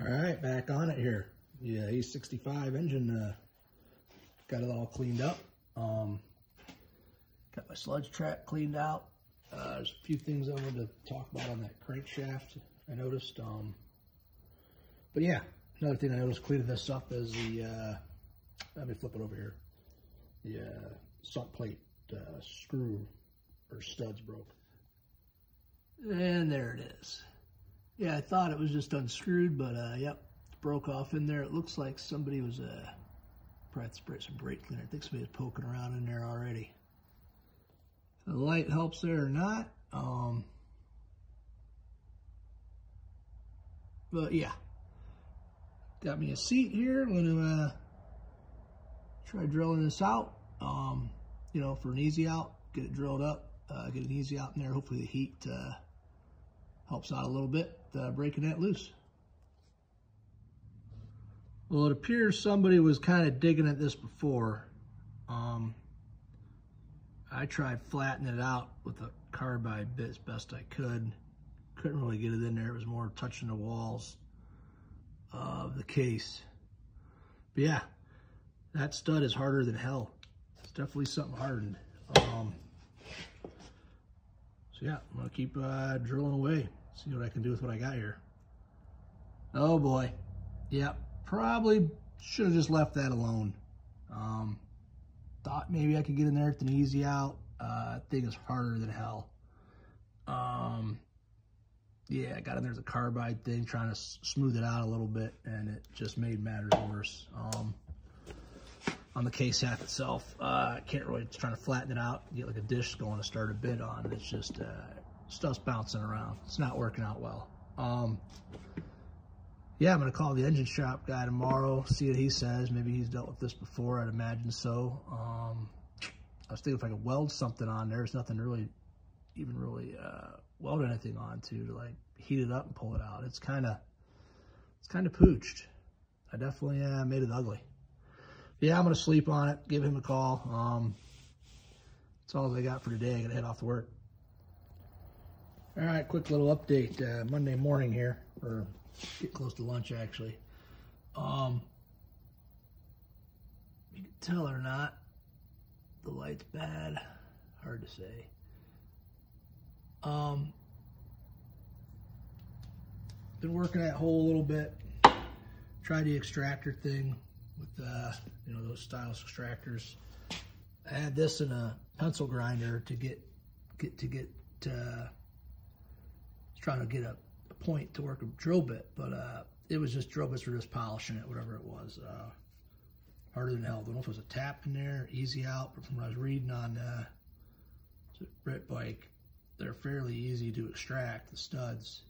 All right, back on it here. The A65 engine, got it all cleaned up. Got my sludge track cleaned out. There's a few things I wanted to talk about on that crankshaft I noticed. But yeah, another thing I noticed cleaning this up is the, let me flip it over here. The sump plate screw or studs broke. And there it is. Yeah, I thought it was just unscrewed, but yep, it broke off in there. It looks like somebody was probably sprayed some brake cleaner. I think somebody was poking around in there already. The light helps there or not. But yeah, got me a seat here. I'm gonna try drilling this out. You know, for an easy out, get it drilled up, get an easy out in there. Hopefully the heat helps out a little bit, breaking that loose. Well, it appears somebody was kind of digging at this before. I tried flattening it out with a carbide bit as best I could. Couldn't really get it in there. It was more touching the walls of the case. But yeah, that stud is harder than hell. It's definitely something hardened. So yeah, I'm gonna keep drilling away, see what I can do with what I got here. Oh boy, yeah, probably should have just left that alone. Thought maybe I could get in there with an easy out. That thing is harder than hell. Yeah, I got in there with a carbide thing, trying to smooth it out a little bit, and it just made matters worse. On the case half itself, I can't really, trying to flatten it out, get like a dish going to start a bit on. It's just, stuff's bouncing around. It's not working out well. Yeah, I'm gonna call the engine shop guy tomorrow, see what he says. Maybe he's dealt with this before, I'd imagine so. I was thinking if I could weld something on there. There's nothing really, even really weld anything on to like heat it up and pull it out. It's kind of pooched. I definitely made it ugly. Yeah, I'm gonna sleep on it, give him a call. That's all I got for today. I gotta head off to work. All right, quick little update. Monday morning here, or get close to lunch actually. You can tell or not, the light's bad, hard to say. Been working that hole a little bit. Tried the extractor thing with you know, those stylus extractors. I had this in a pencil grinder to get trying to get a point to work a drill bit, but it was just drill bits were just polishing it, whatever it was. Harder than hell. I don't know if it was a tap in there, easy out, but from what I was reading on Brit Bike, they're fairly easy to extract, the studs.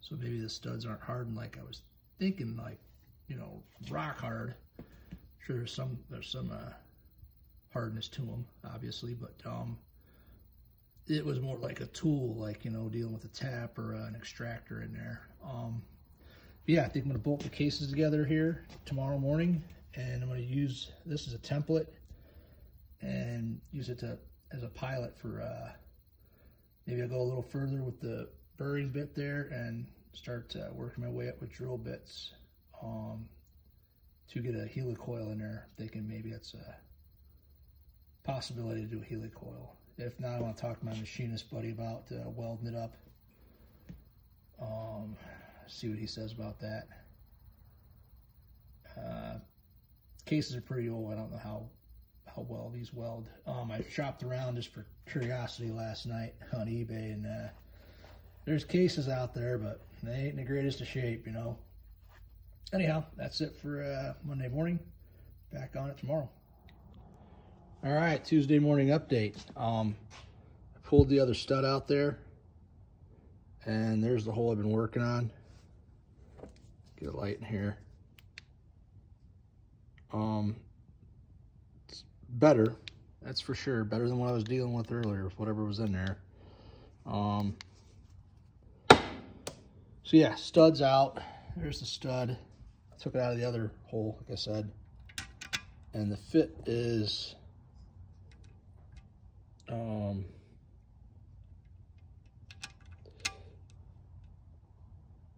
So maybe the studs aren't hardened like I was thinking, like, you know, rock hard. Sure, there's some hardness to them, obviously, but it was more like a tool, like, you know, dealing with a tap or an extractor in there. Yeah, I think I'm gonna bolt the cases together here tomorrow morning, and I'm gonna use this as a template and use it as a pilot for maybe I'll go a little further with the burring bit there and start working my way up with drill bits to get a helicoil in there. Thinking maybe that's a possibility to do a helicoil. If not, I want to talk to my machinist buddy about welding it up. See what he says about that. Cases are pretty old. I don't know how well these weld. I shopped around just for curiosity last night on eBay, and there's cases out there, but they ain't in the greatest of shape, you know. Anyhow, that's it for Monday morning. Back on it tomorrow. All right, Tuesday morning update. I pulled the other stud out there, and there's the hole I've been working on. Get a light in here. It's better, that's for sure. Better than what I was dealing with earlier, with whatever was in there. So yeah, stud's out. There's the stud. I took it out of the other hole, like I said. And the fit is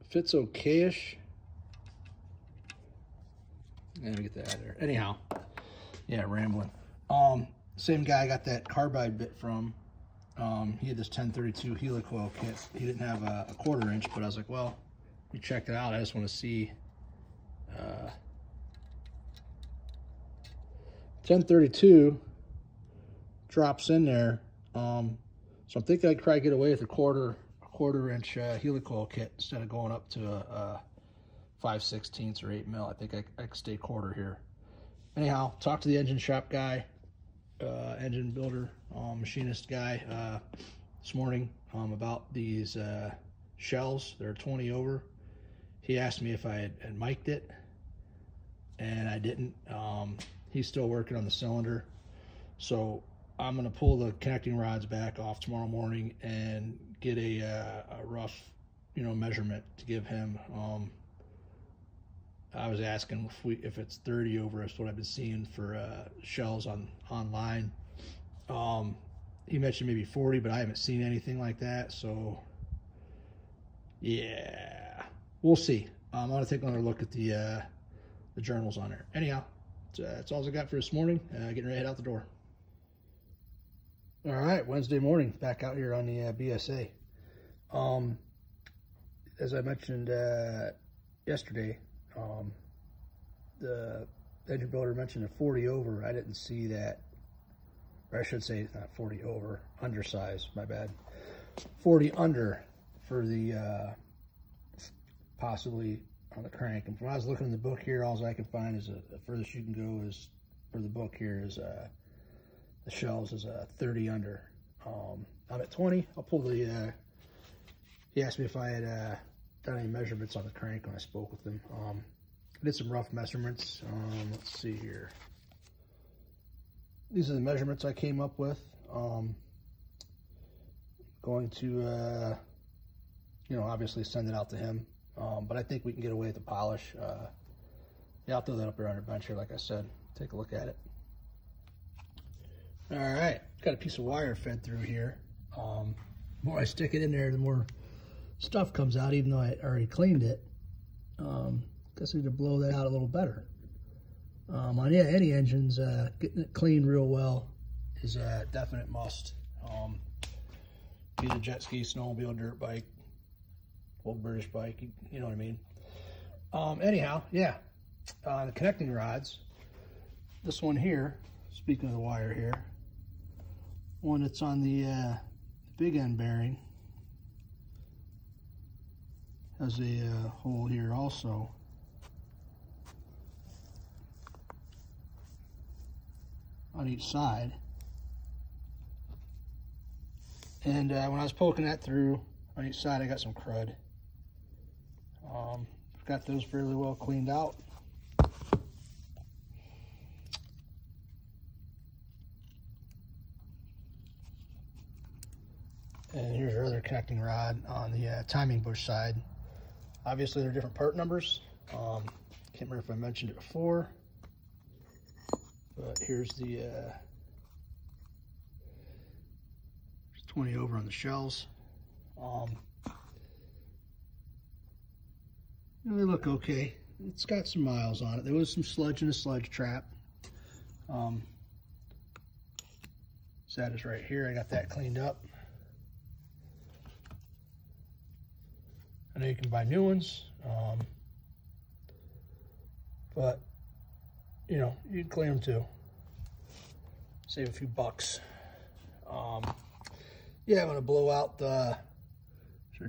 fits okay-ish. Let me get that out of there. Anyhow, yeah, rambling. Same guy I got that carbide bit from. He had this 1032 helicoil kit. He didn't have a 1/4 inch, but I was like, well, let me check it out. I just want to see. 1032 drops in there. So I'm thinking I'd probably get away with a quarter inch helicoil kit instead of going up to a 5/16 or 8 mil. I think I could stay 1/4 here. Anyhow, talk to the engine shop guy, engine builder, machinist guy this morning about these shells. They're 20 over. He asked me if I had mic'd it, and I didn't. He's still working on the cylinder, so I'm gonna pull the connecting rods back off tomorrow morning and get a rough, measurement to give him. I was asking if it's 30 over. That's what I've been seeing for shells online. He mentioned maybe 40, but I haven't seen anything like that. So yeah, we'll see. I'm gonna take another look at the journals on there. Anyhow, that's all I got for this morning. Getting ready to head out the door. All right, Wednesday morning, back out here on the BSA. As I mentioned yesterday, the engine builder mentioned a 40 over. I didn't see that, or I should say it's not 40 over, undersize, my bad. 40 under for the possibly on the crank. And when I was looking in the book here, all I can find is the furthest you can go is for the book here is the shells is 30 under. I'm at 20. I'll pull the. He asked me if I had done any measurements on the crank when I spoke with him. I did some rough measurements. Let's see here. These are the measurements I came up with. Going to, obviously send it out to him. But I think we can get away with the polish. Yeah, I'll throw that up there on our bench here, like I said. Take a look at it. All right, got a piece of wire fed through here. The more I stick it in there, the more stuff comes out, even though I already cleaned it. Guess I need to blow that out a little better. On any engines, getting it cleaned real well is a definite must. Be it a jet ski, snowmobile, dirt bike, old British bike, you know what I mean. Anyhow, yeah, the connecting rods. This one here, speaking of the wire here, one that's on the big end bearing has a hole here also. On each side. And when I was poking that through on each side, I got some crud. Got those fairly well cleaned out. And here's your other connecting rod on the timing bush side. Obviously, they're different part numbers. Can't remember if I mentioned it before, but here's the 20 over on the shells. They look okay. It's got some miles on it. There was some sludge in the sludge trap. So that is right here. I got that cleaned up. I know you can buy new ones, but you can clean them too. Save a few bucks. Yeah, I'm gonna blow out the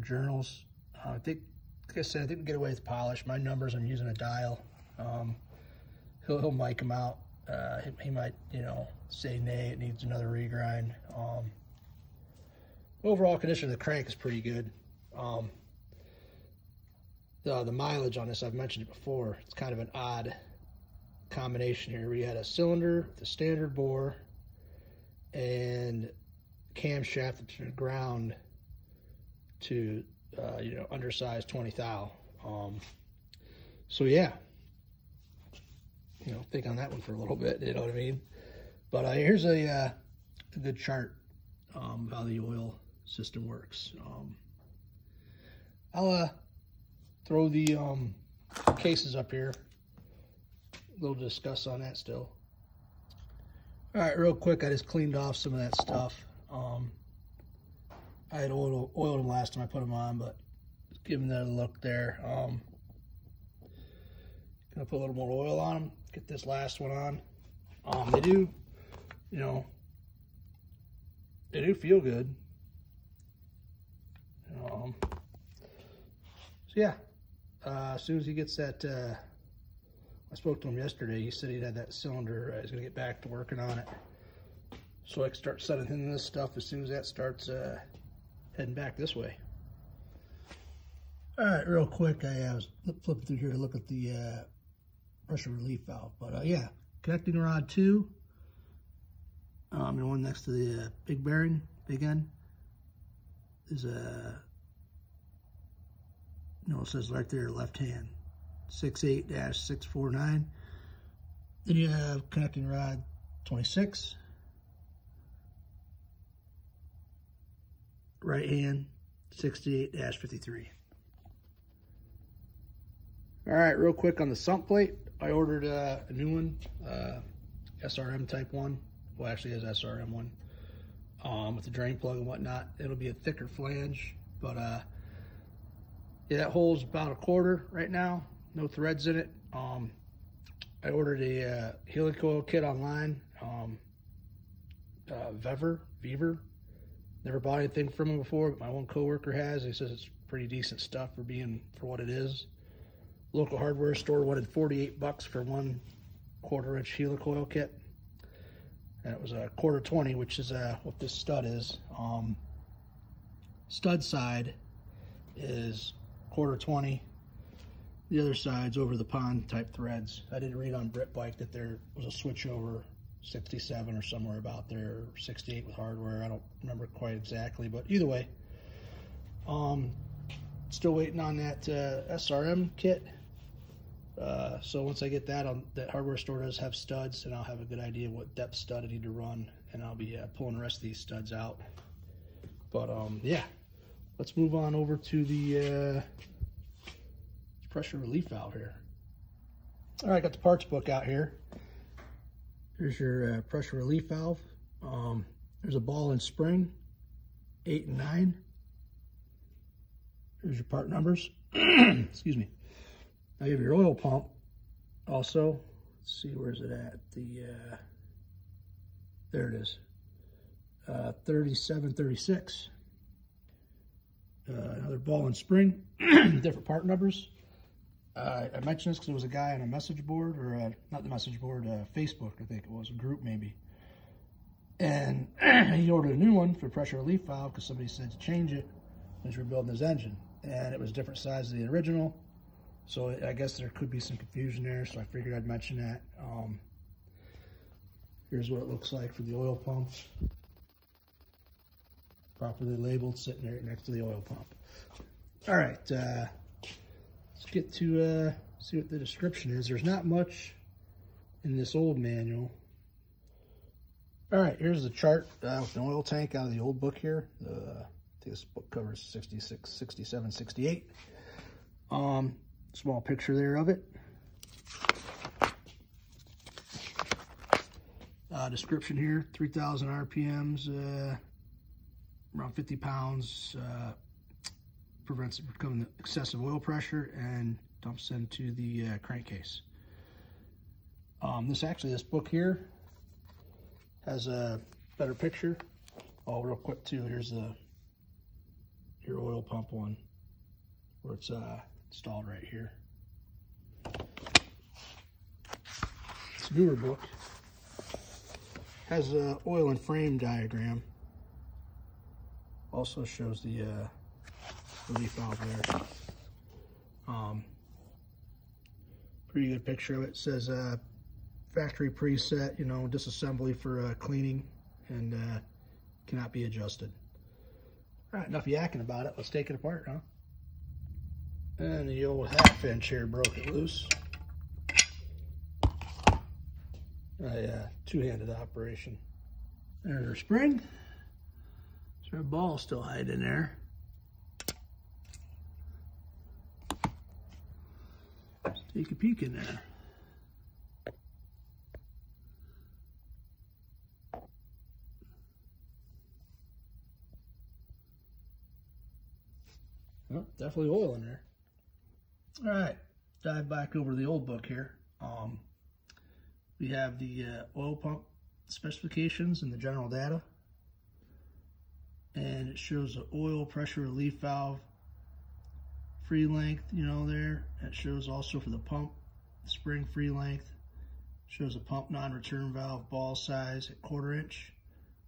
journals. I think, like I said, I think we get away with polish. My numbers, I'm using a dial. He'll mic them out. He might, say nay, it needs another regrind. Overall condition of the crank is pretty good. The mileage on this, I've mentioned it before, it's kind of an odd combination here. We had a cylinder, the standard bore, and camshaft that's been ground to, undersized 20 thou. So yeah, think on that one for a little bit, you know what I mean? But here's a good chart of how the oil system works. I'll throw the cases up here. little to discuss on that still. All right, real quick, I just cleaned off some of that stuff. I had oiled them last time I put them on, but just giving that a look there. Gonna put a little more oil on them, get this last one on. They do, you know, they do feel good. So yeah, as soon as he gets that, I spoke to him yesterday. He said he had that cylinder. He's gonna get back to working on it, so I can start setting in this stuff as soon as that starts heading back this way. All right, real quick, I was flipping through here to look at the pressure relief valve, but yeah, connecting rod 2, the one next to the big bearing, big end, is a, it says right there, left hand, 68-649. Then you have connecting rod 26, right hand, 68-53. All right, real quick on the sump plate, I ordered a new one, SRM type 1. Well, actually it has SRM 1, with the drain plug and whatnot. It'll be a thicker flange, but yeah, that hole's about 1/4 right now. No threads in it. I ordered a helicoil kit online, Vever. Never bought anything from him before, but my one coworker has. He says it's pretty decent stuff for what it is. Local hardware store wanted $48 for 1/4 inch helicoil kit, and it was a 1/4 which is what this stud is. Stud side is 1/4. The other side's over the pond type threads. I didn't read on Brit Bike that there was a switch over 67 or somewhere about there, or 68 with hardware. I don't remember quite exactly, but either way, still waiting on that SRM kit. So once I get that, that hardware store does have studs, and I'll have a good idea of what depth stud I need to run, and I'll be pulling the rest of these studs out. But yeah, let's move on over to the pressure relief valve here. All right, got the parts book out here. Here's your pressure relief valve. There's a ball and spring, 8 and 9. Here's your part numbers. Excuse me. Now you have your oil pump also. Let's see, where's it at? There it is. 3736. Another ball and spring, different part numbers. I mentioned this because there was a guy on a message board, or not the message board, Facebook, I think it was, a group maybe. And he ordered a new one for pressure relief valve because somebody said to change it as we're building his engine. And it was a different size than the original. So I guess there could be some confusion there, so I figured I'd mention that. Here's what it looks like for the oil pump. Properly labeled, sitting there next to the oil pump. All right, let's get to see what the description is. There's not much in this old manual. All right, here's the chart with an oil tank out of the old book here. I think this book covers 66, 67, 68. Small picture there of it. Description here, 3,000 RPMs, around 50 pounds, prevents it from becoming excessive oil pressure and dumps into the crankcase. This book here has a better picture. Oh, real quick too, here's your oil pump one, where it's installed right here. It's a newer book. Has a oil and frame diagram. Also shows the relief valve there. Pretty good picture of it. It says factory preset, disassembly for cleaning, and cannot be adjusted. All right, enough yakking about it. Let's take it apart, huh? And the old half inch here broke it loose. A two-handed operation. There's our spring. So our ball's still hiding in there. Let's take a peek in there. definitely oil in there. All right, dive back over to the old book here. We have the oil pump specifications and the general data. And it shows the oil pressure relief valve free length, you know, there. It shows also for the pump, spring free length. It shows the pump non-return valve ball size at 1/4 inch.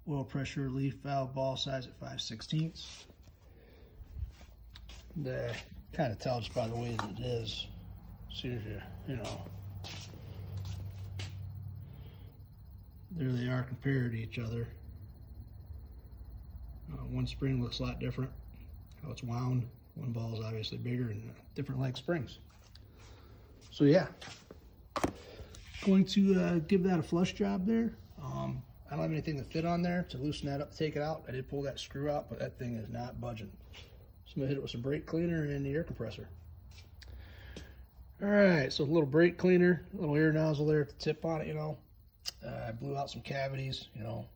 Oil pressure relief valve ball size at 5/16. That kind of tells by the way that it is. See if you know. There they are compared to each other. One spring looks a lot different, how it's wound. One ball is obviously bigger and different length springs. So yeah, going to give that a flush job there. I don't have anything to fit on there to loosen that up, to take it out. I did pull that screw out, but that thing is not budging. So I'm gonna hit it with some brake cleaner and the air compressor. All right, so a little brake cleaner, a little air nozzle there at the tip on it, you know. I blew out some cavities, you know.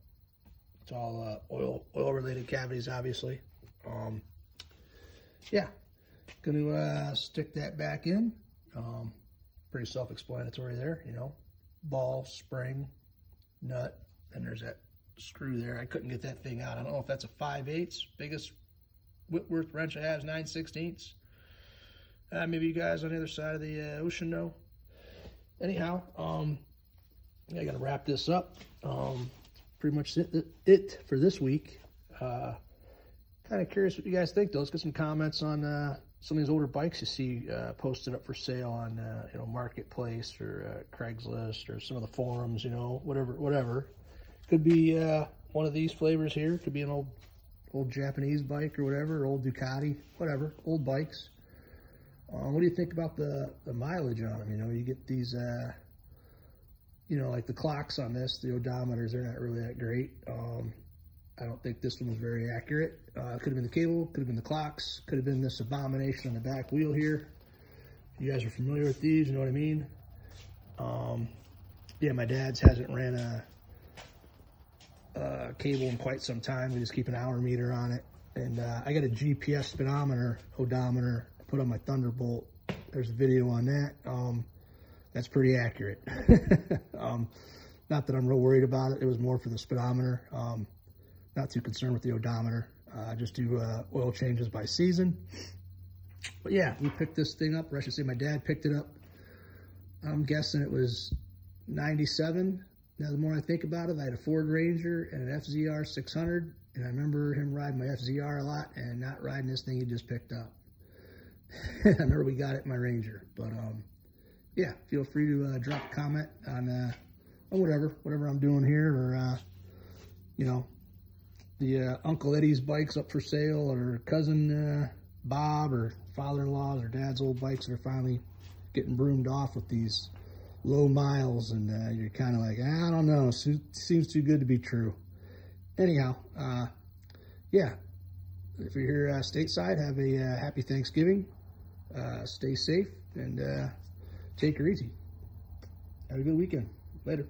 It's all oil-related cavities, obviously. Yeah, gonna stick that back in. Pretty self-explanatory there, you know. Ball, spring, nut, and there's that screw there. I couldn't get that thing out. I don't know if that's a 5/8. Biggest Whitworth wrench I have is 9/16. Maybe you guys on the other side of the ocean know. Anyhow, I gotta wrap this up. Pretty much it for this week. Kind of curious what you guys think, though. Let's get some comments on some of these older bikes you see posted up for sale on you know, Marketplace or Craigslist or some of the forums, you know, whatever. Could be one of these flavors here. Could be an old Japanese bike or whatever, or old Ducati, whatever, old bikes. What do you think about the mileage on them? You know, you get these, you know, like the clocks on this, the odometers, they're not really that great. I don't think this one was very accurate. Could have been the cable, could have been the clocks, could have been this abomination on the back wheel here. If you guys are familiar with these, you know what I mean? Yeah, my dad's hasn't ran a cable in quite some time. We just keep an hour meter on it. And I got a GPS speedometer, odometer, put on my Thunderbolt. There's a video on that. That's pretty accurate. Not that I'm real worried about it. It was more for the speedometer. Not too concerned with the odometer. I just do oil changes by season. But yeah, we picked this thing up, or I should say my dad picked it up. I'm guessing it was 97. Now, the more I think about it, I had a Ford Ranger and an FZR 600, and I remember him riding my FZR a lot and not riding this thing he just picked up. I remember we got it in my Ranger, but yeah, feel free to drop a comment on whatever I'm doing here, or you know, the Uncle Eddie's bikes up for sale, or cousin Bob, or father-in-law's or dad's old bikes that are finally getting broomed off with these low miles, and you're kind of like, I don't know, seems too good to be true. Anyhow, yeah, if you're here stateside, have a happy Thanksgiving. Stay safe and take her easy. Have a good weekend. Later.